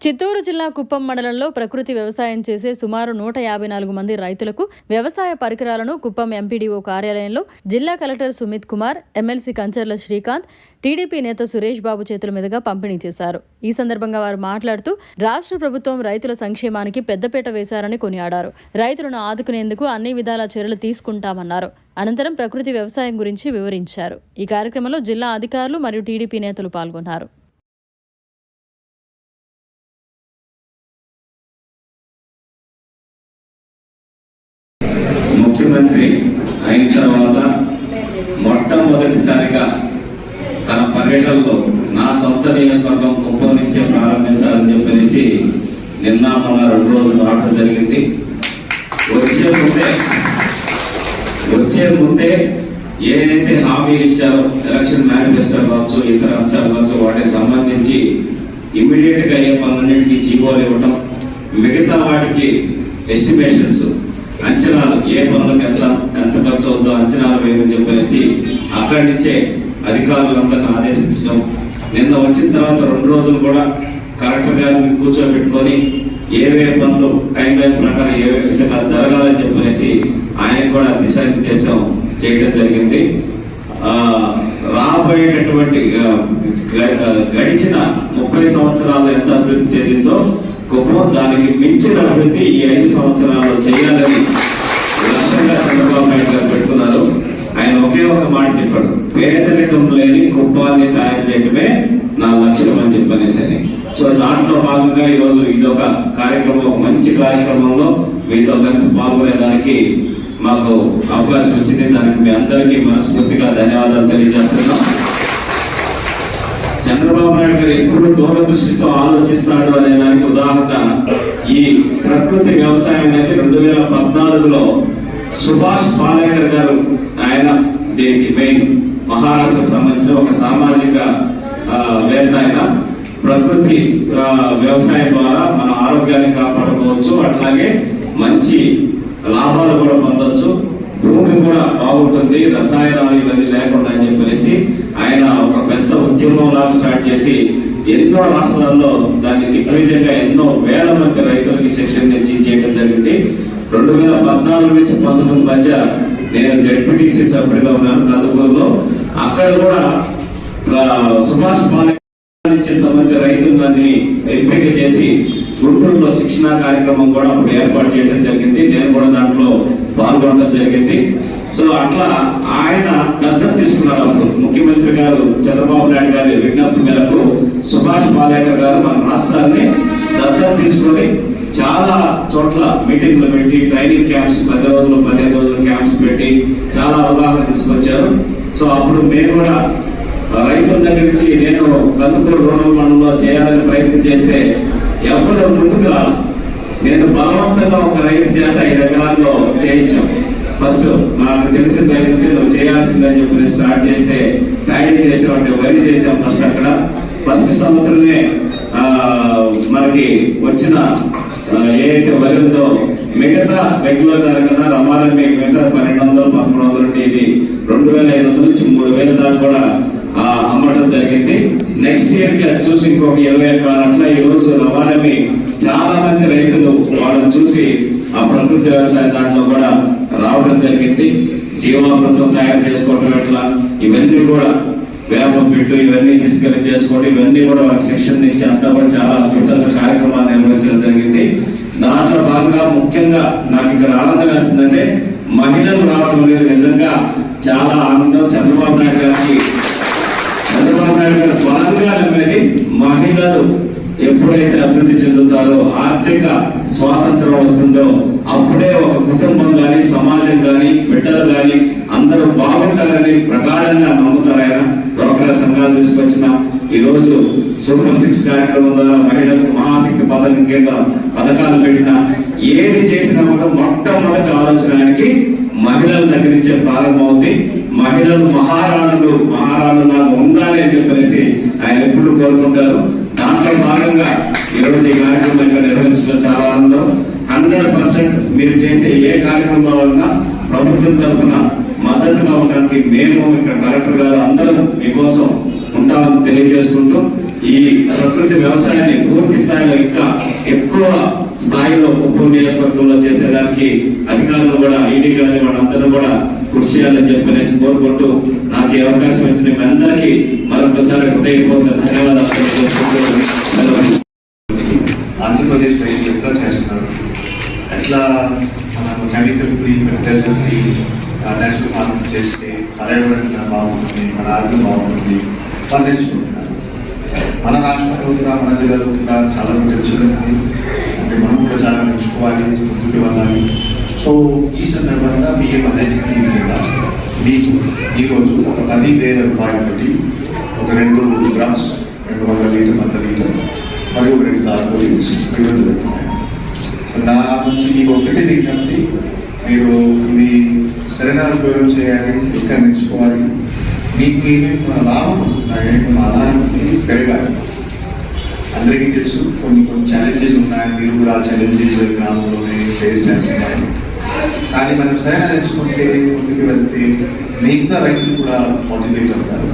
చిత్తూరు జిల్లా కుప్పం మండలంలో ప్రకృతి వ్యవసాయం చేసే సుమారు 154 మంది రైతులకు వ్యవసాయ పరికరాలను కుప్పం ఎంపీడీఓ కార్యాలయంలో జిల్లా collector Sumit Kumar, MLC Kancharla Srikanth, TDP నేత సురేష్ బాబు చేతుల మీదుగా పంపిణీ చేశారు. ఈ సందర్భంగా వారు మాట్లాడుతూ రాష్ట్ర ప్రభుత్వం రైతుల సంక్షేమానికి పెద్దపీట వేశారని కొనియాడారు. రైతులను ఆదుకునేందుకు అన్ని విధాల చర్యలు తీసుకుంటామన్నారు. అనంతరం ప్రకృతి వ్యవసాయం గురించి వివరించారు. ఈ కార్యక్రమంలో జిల్లా అధికారులు మరియు టీడీపీ నేతలు పాల్గొన్నారు. ముఖ్యమంత్రి అయిన తర్వాత మొట్టమొదటిసారిగా తన పర్యటనలో నా సొంత నియోజకవర్గం కుప్పం నుంచే ప్రారంభించాలని చెప్పేసి నిన్న మొన్న 2 రోజులు రావడం జరిగింది. వచ్చే ముందే ఏదైతే హామీలు ఇచ్చారో ఎలక్షన్ మేనిఫెస్టో కావచ్చు, ఇతర అంశాలు కావచ్చు, వాటికి సంబంధించి ఇమ్మీడియట్ గా అయ్యే పనులన్నింటినీ జీవోలు ఇవ్వటం, మిగతా వాటికి ఎస్టిమేషన్స్ అంచనాలు, ఏ పనులకు ఎంత ఖర్చు అవుతుందో అంచనాలు వేయమని చెప్పేసి అక్కడి నుంచే అధికారులందరినీ ఆదేశించడం. నిన్న వచ్చిన తర్వాత 2 రోజులు కూడా కలెక్టర్ గారిని కూర్చోబెట్టుకొని ఏవే పనులు టైం లైన్ ప్రకారం ఏ విధంగా జరగాలని చెప్పేసి ఆయన కూడా దిశానిర్దేశం చేయడం జరిగింది. రాబోయేటటువంటి గడిచిన 30 సంవత్సరాల్లో ఎంత అభివృద్ధి చెందిందో కుప్పం దానికి మించిన అభివృద్ధి ఈ 5 సంవత్సరాల్లో చేయాలని లక్ష్యంగా చంద్రబాబు నాయుడు గారు పెట్టుకున్నారు. ఆయన ఒకే ఒక మాట చెప్పాడు, పేదరికం లేని కుప్పాన్ని తయారు చేయడమే నా లక్ష్యం అని చెప్పనేసి. సో దాంట్లో భాగంగా ఈరోజు ఇదొక కార్యక్రమం, మంచి కార్యక్రమంలో మీతో కలిసి పాల్గొనేదానికి మాకు అవకాశం వచ్చింది. దానికి మీ అందరికీ మనస్ఫూర్తిగా ధన్యవాదాలు తెలియజేస్తున్నాం. చంద్రబాబు నాయుడు గారు ఎప్పుడు దూరదృష్టితో ఆలోచిస్తాడు అనే దానికి ఉదాహరణ ఈ ప్రకృతి వ్యవసాయం అనేది 2014లో సుభాష్ పాలేకర్ గారు, ఆయన దీనికి మెయిన్ మహారాష్ట్రకు సంబంధించిన ఒక సామాజిక వేత్త. ఆయన ప్రకృతి వ్యవసాయం ద్వారా మన ఆరోగ్యాన్ని కాపాడుకోవచ్చు, అట్లాగే మంచి లాభాలు కూడా పొందవచ్చు, భూమి కూడా బాగుంటుంది, రసాయనాలు ఇవన్నీ లేకుండా అని చెప్పేసి ఆయన ఒక పెద్ద ఉద్యమం లాగా స్టార్ట్ చేసి ఎన్నో రాష్ట్రాల్లో దాన్ని దిగ్విజయంగా ఎన్నో వేల మంది రైతులకి శిక్షణ నుంచి చేయడం జరిగింది. 2014 నుంచి 19 మధ్య నేను జెడ్పీటీసీ సభ్యుడిగా ఉన్నాను కందుకూరులో. అక్కడ కూడా సుభాష్ పాలేకర్ నుంచి ఎంతమంది రైతులని ఎంపిక చేసి గుంటూరులో శిక్షణ కార్యక్రమం కూడా అప్పుడు ఏర్పాటు చేయడం జరిగింది. నేను కూడా దాంట్లో పాల్గొనడం జరిగింది. సో అట్లా ఆయన దత్తత తీసుకున్నారు. అప్పుడు ముఖ్యమంత్రి గారు చంద్రబాబు నాయుడు గారి విజ్ఞప్తి మేరకు సుభాష్ పాలేకర్ గారు మన రాష్ట్రాన్ని దత్తత తీసుకొని చాలా చోట్ల మీటింగ్లు పెట్టి, ట్రైనింగ్ క్యాంప్స్ 10 రోజులు 15 రోజులు క్యాంప్స్ పెట్టి చాలా అవగాహన తీసుకొచ్చారు. సో అప్పుడు మేము కూడా రైతుల దగ్గర నుంచి నేను కందుకూరు రూరల్ మండలంలో చేయాలని ప్రయత్నం చేస్తే ఎవరు ముందుకు రాదు. నేను బలవంతంగా ఒక రైతు చేత 5 ఎకరాల్లో చేయించాం. ఫస్ట్ నాకు తెలిసిన రైతుంటే నువ్వు చేయాల్సిందని చెప్పి స్టార్ట్ చేస్తే ప్యాడీ చేసామంటే వరి చేసాం. ఫస్ట్ సంవత్సరమే మనకి వచ్చిన ఏదైతే వరి ఉందో మిగతా రెగ్యులర్ దానికన్నా రమాలని మిగతా 1200, 1300 ఇది 2500 నుంచి 3000 దాకా కూడా అమ్మటం జరిగింది. నెక్స్ట్ ఇయర్ కి అది చూసి ఇంకొక 20 ఎకరాలు అట్లా. ఈ రోజు రవాణమి చాలా మంది రైతులు వాళ్ళని చూసి ఆ ప్రకృతి వ్యవసాయ దాంట్లో కూడా రావడం జరిగింది. జీవామృతం తయారు చేసుకోవటం ఎట్లా, ఇవన్నీ కూడా వేప పిట్టు ఇవన్నీ తీసుకెళ్లి చేసుకోవడం, ఇవన్నీ కూడా వాళ్ళకి శిక్షణ నుంచి అంతా కూడా చాలా అద్భుతంగా కార్యక్రమాలు నిర్వహించడం జరిగింది. దాంట్లో భాగంగా ముఖ్యంగా నాకు ఇక్కడ ఆనందం వేస్తుందంటే మహిళలు రావడం అనేది నిజంగా చాలా ఆనందం. చంద్రబాబు నాయుడు గారు బలంగా నమ్మేది మహిళలు ఎప్పుడైతే అభివృద్ధి చెందుతారో, ఆర్థిక స్వాతంత్రం వస్తుందో అప్పుడే ఒక కుటుంబం కానీ, సమాజం కానీ, బిడ్డలు కానీ అందరూ బాగుంటారని ప్రగాఢంగా నమ్ముతారు. ఆయన డ్వాక్రా సంఘాలు తీసుకొచ్చిన ఈరోజు సూపర్ 6 కార్యక్రమం ద్వారా మహిళలకు మహాశక్తి పథకం కింద పథకాలు పెట్టిన ఏది చేసినా కూడా మొట్టమొదటి ఆలోచన ఆయనకి మహిళల దగ్గర నుంచే ప్రారంభమవుతుంది. మహిళలు మహారాణులాగా ఉండాలి అని చెప్పేసి ఆయన ఎప్పుడు కోరుకుంటారు. దాంట్లో భాగంగా ఈరోజు ఈ కార్యక్రమం నిర్వహించడం చాలా ఆనందం. 100% మీరు చేసే ఏ కార్యక్రమం వలన ప్రభుత్వం తరఫున మద్దతుగా ఉండడానికి మేము ఇక్కడ కలెక్టర్ గారు అందరూ మీకోసం ఉంటామని తెలియజేసుకుంటూ ఈ ప్రకృతి వ్యవసాయాన్ని పూర్తి స్థాయిలో ఇంకా ఎక్కువ స్థాయిలో కుప్పం నియోజకవర్గంలో చేసేదానికి అధికారులు కూడా ఈడీ గారిని వాళ్ళందరూ కూడా కృషి చేయాలని చెప్పనేసి కోరుకుంటూ నాకు ఈ అవకాశం ఇచ్చిన మీ అందరికీ మరొకసారి హృదయపూర్వక ధన్యవాదాలు తెలుసుకుంటూ ఆంధ్రప్రదేశ్ రైతులు ఎట్లా చేస్తున్నారు, ఎట్లా మనకు chemical free fertiliser free natural farming చేస్తే పర్యావరణం బాగుంటుంది, మన ఆరోగ్యం బాగుంటుంది, వాళ్ళు నేర్చుకుంటున్నారు. మన రాష్ట్రంలో కూడా మన జిల్లాలో కూడా చాలా మంది తెలుసుకుంటుంది. అంటే మనం కూడా చాలా నేర్చుకోవాలి, ముందుకు వెళ్ళాలి. సో ఈ సందర్భంగా బియ్యం అదే స్కీమ్ కింద మీకు ఈరోజు ఒక 10,000 రూపాయలతోటి ఒక 2 గ్రామ్స్ 200 లీటర్ 100 లీటర్ మరియు 2 దారులు ఇవ్వడం జరుగుతున్నాయి. సో నా నుంచి మీకు ఒకటి విజ్ఞప్తి, మీరు ఇది సరైన ఉపయోగం చేయాలి, ఇంకా నేర్చుకోవాలి. మీకు ఏమేమి లాభం వస్తున్నాయి, మన ఆధారం పెరగాలి. అందరికీ తెలుసు కొన్ని ఛాలెంజెస్ ఉన్నాయి, మీరు కూడా ఆ ఛాలెంజెస్ గ్రామంలోనే ఫేస్ చేస్తున్నారు. కానీ మనం సరైన తెలుసుకుంటే ముందుకు వెళ్తే మిగతా రైతులు కూడా మోటివేట్ అవుతారు.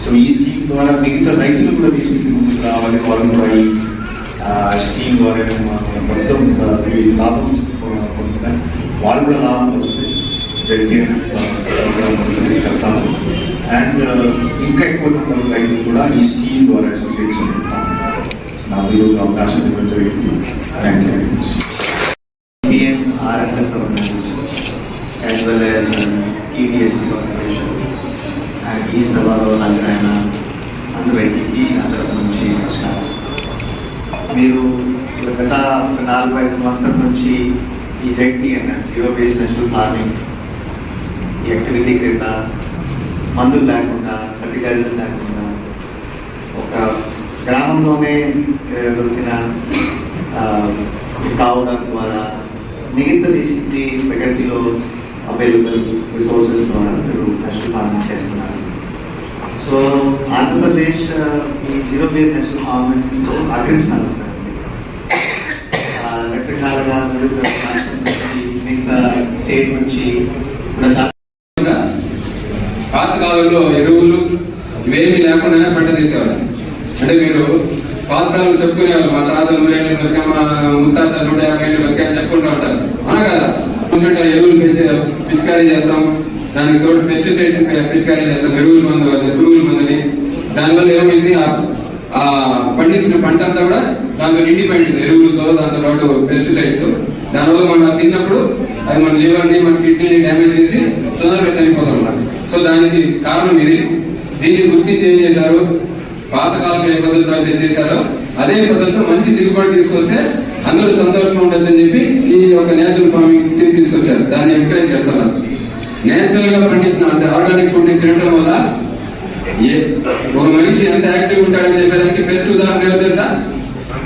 సో ఈ స్కీమ్ ద్వారా మిగతా రైతులు కూడా తీసుకుని ముందుకు రావాలి. వాళ్ళు కూడా ఈ స్కీమ్ ద్వారా మొత్తం లాభం పొందుతారు, వాళ్ళు కూడా లాభం వస్తుంది. జరిగే తీసుకెళ్తాము. అండ్ ఇంకా ఎక్కువ నెంబర్ రైతులు కూడా ఈ స్కీమ్ ద్వారా అసోసియేట్స్ ఉంటారు. నా వీళ్ళు అవకాశం ఇవ్వడం జరిగింది. Thank you very much. PM RSS organization as well as EBSC organization and ఈ సభలో హాజరైన అందరికీ నా తరఫు నుంచి నమస్కారం. మీరు గత 4-5 సంవత్సరాల నుంచి ఈ JTN zero based natural farming ఈ యాక్టివిటీ క్రింద మందులు లేకుండా, ఫర్టిలైజర్స్ లేకుండా ఒక గ్రామంలోనే దొరికిన కావుల ద్వారా మిగతా దేశీ ప్రగతిలో అవైలబుల్ రిసోర్సెస్ ద్వారా మీరు నేచురల్ ఫార్మింగ్ చేస్తున్నారు. సో ఆంధ్రప్రదేశ్ ఈ జీరో బేస్ నేచురల్ ఫార్మింగ్లో అగ్రస్థానం రకరకాలుగా మిగతా స్టేట్ నుంచి కూడా చాలా పాత కాలంలో ఎరువులు ఇవేమీ లేకుండానే పంట చేసేవారు. అంటే మీరు పాత కాలంలో చెప్పుకునేవారు, మా తాతలు 100 ఏళ్ళు బతికా, మా ముత్తాతలు 150 ఏళ్ళు బతికా చెప్పుకుంటూ ఉంటారు. అవునా కదా? ఎరువులు పిచికారీ చేస్తాం, దానికి తోడు పెస్టిసైడ్స్ పిచికారీ చేస్తాం, ఎరువుల మందు, పురుగుల మందుని. దానివల్ల ఏమైంది, ఆ పండించిన పంట అంతా కూడా దాంతో నిండిపోయింది ఎరువులతో, దాంతో పాటు పెస్టిసైడ్స్తో. దానివల్ల మనం తిన్నప్పుడు అది మన లివర్ని, మన కిడ్నీని డ్యామేజ్ చేసి తొందరగా చనిపోతాం. సో దానికి కారణం ఇది. దీన్ని గుర్తించి ఏం చేశారు, పాతకాలంలో ఏ పద్ధతిలో అయితే చేశారో అదే పద్ధతిలో మంచి దిగుబడి తీసుకొస్తే అందరూ సంతోషంగా ఉండొచ్చు అని చెప్పి ఈ యొక్క నేచురల్ ఫార్మింగ్ స్కీమ్ తీసుకొచ్చారు. దాన్ని ఎంకరేజ్ చేస్తున్నారు. నేచురల్ గా పండించిన అంటే ఆర్గానిక్ ఫుడ్ తినడం వల్ల ఒక మనిషి ఎంత యాక్టివ్ ఉంటాడని చెప్పేదానికి బెస్ట్ ఉదాహరణ ఎవరు తెలుసా?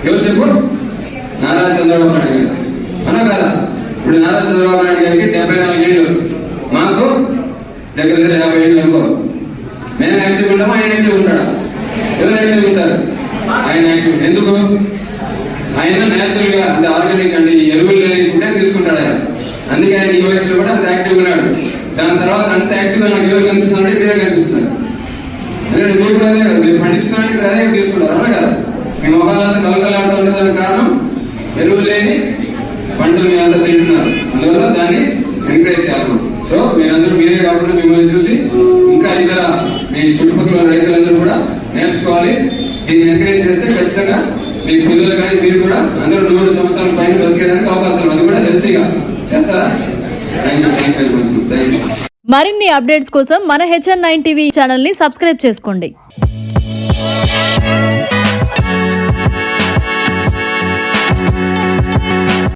ఎవరు చెప్పు? నారా చంద్రబాబు నాయుడు గారు. అవునా కదా? ఇప్పుడు నారా చంద్రబాబు నాయుడు గారికి 74 ఏళ్ళు, మాకు దగ్గర 50 ఏళ్ళు అనుకో. మేము యాక్టివ్ ఉంటాము, ఆయన యాక్టివ్ ఉంటాడా? ఎవరు యాక్టివ్ ఉంటారు? ఆయన యాక్టివ్. ఎందుకు? ఆయన నేచురల్ గా అంటే ఆర్గానిక్ అంటే ఈ ఎరువులు లేని ఫుడే తీసుకుంటాడు ఆయన. అందుకే ఆయన ఈ వయసులో కూడా అంత యాక్టివ్ ఉన్నాడు. దాని తర్వాత అంత యాక్టివ్ గా నాకు ఎవరు కనిపిస్తున్నారంటే మీరే కనిపిస్తున్నారు. ఎందుకంటే మీరు కూడా అదే కదా, మీరు పండిస్తున్నారంటే మీరు అదే తీసుకుంటారు. అవునా కదా? మీ మొఖాలంతా కలకలాడుతూ ఉండడానికి కారణం ఎరువులు లేని పంటలు మీరంతా తింటున్నారు. అందువల్ల దాన్ని ఎంకరేజ్ చేయాలి. సో మీరందరూ మీరే కాకుండా మిమ్మల్ని చూసి ఇంకా ఇతర మీ చుట్టుపక్కల రైతులందరూ కూడా నేర్చుకోవాలి. దీన్ని ఎంకరేజ్ చేస్తే ఖచ్చితంగా మీ పిల్లలు కానీ మీరు కూడా అందరూ 100 సంవత్సరాల పైన బతికేదానికి అవకాశం, అది కూడా హెల్తీగా చేస్తారా? Thank you. మరిన్ని అప్డేట్స్ కోసం మన HN9 టీవీ ఛానల్ ని సబ్స్క్రైబ్ చేసుకోండి.